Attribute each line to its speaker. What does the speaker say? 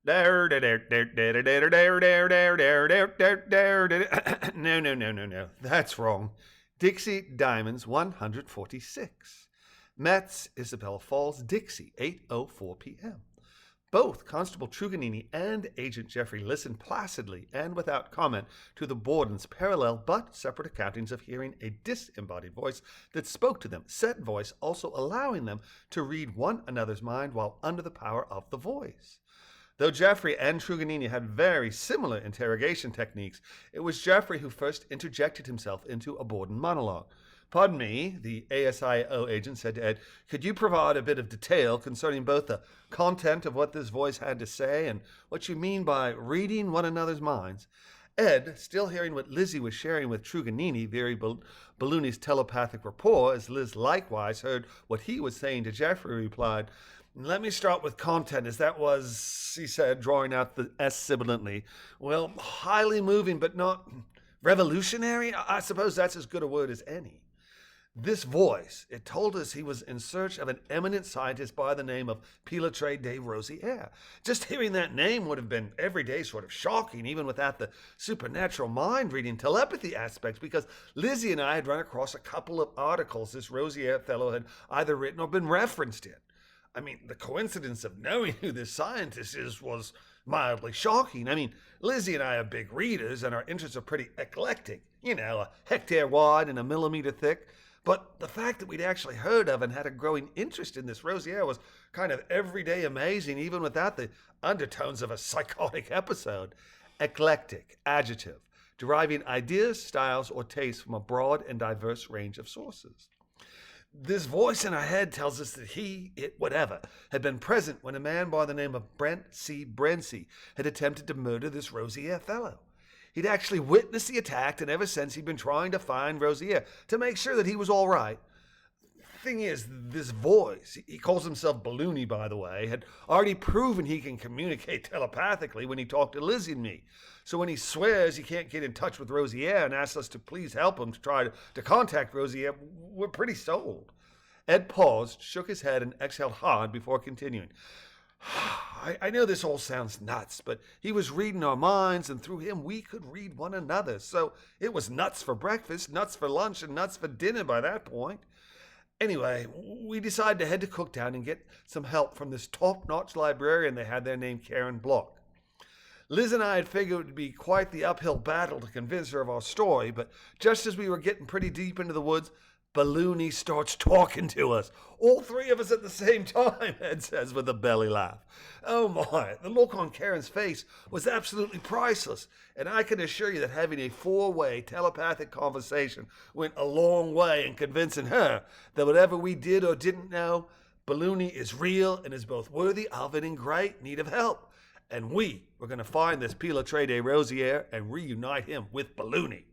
Speaker 1: No, no. That's wrong. Dixie Diamonds, 146. Metz, Isabella Falls, Dixie, 8:04 p.m. Both Constable Truganini and Agent Jeffrey listened placidly and without comment to the Borden's parallel but separate accountings of hearing a disembodied voice that spoke to them, said voice also allowing them to read one another's mind while under the power of the voice. Though Jeffrey and Truganini had very similar interrogation techniques, it was Jeffrey who first interjected himself into a Borden monologue. "Pardon me," the ASIO agent said to Ed, "could you provide a bit of detail concerning both the content of what this voice had to say and what you mean by reading one another's minds?" Ed, still hearing what Lizzie was sharing with Truganini via Balloony's telepathic rapport, as Liz likewise heard what he was saying to Jeffrey, replied, "Let me start with content, as that was," he said, drawing out the S sibilantly, "well, highly moving, but not revolutionary? I suppose that's as good a word as any. This voice, it told us he was in search of an eminent scientist by the name of Pilotre de Rosière. Just hearing that name would have been every day sort of shocking, even without the supernatural mind-reading telepathy aspects, because Lizzie and I had run across a couple of articles this Rosière fellow had either written or been referenced in. I mean, the coincidence of knowing who this scientist is was mildly shocking. I mean, Lizzie and I are big readers, and our interests are pretty eclectic. You know, a hectare wide and a millimeter thick. But the fact that we'd actually heard of and had a growing interest in this Rosière was kind of everyday amazing, even without the undertones of a psychotic episode. Eclectic, adjective, deriving ideas, styles, or tastes from a broad and diverse range of sources. This voice in our head tells us that he, it, whatever, had been present when a man by the name of Brent C. Brency had attempted to murder this Rosière fellow. He'd actually witnessed the attack, and ever since he'd been trying to find Rosière to make sure that he was all right. Thing is, this voice, he calls himself Balloony, by the way, had already proven he can communicate telepathically when he talked to Lizzie and me. So when he swears he can't get in touch with Rosière and asks us to please help him to try to contact Rosière, we're pretty sold. Ed paused, shook his head, and exhaled hard before continuing. I know this all sounds nuts, but he was reading our minds, and through him we could read one another. So it was nuts for breakfast, nuts for lunch, and nuts for dinner by that point. Anyway, we decided to head to Cooktown and get some help from this top-notch librarian they had there named Karen Block. Liz and I had figured it would be quite the uphill battle to convince her of our story, but just as we were getting pretty deep into the woods, Balloony starts talking to us. All three of us at the same time, Ed says with a belly laugh. Oh my, the look on Karen's face was absolutely priceless, and I can assure you that having a four-way telepathic conversation went a long way in convincing her that whatever we did or didn't know, Balloony is real and is both worthy of and in great need of help. And we were going to find this Pilotre de Rosière and reunite him with Balloony.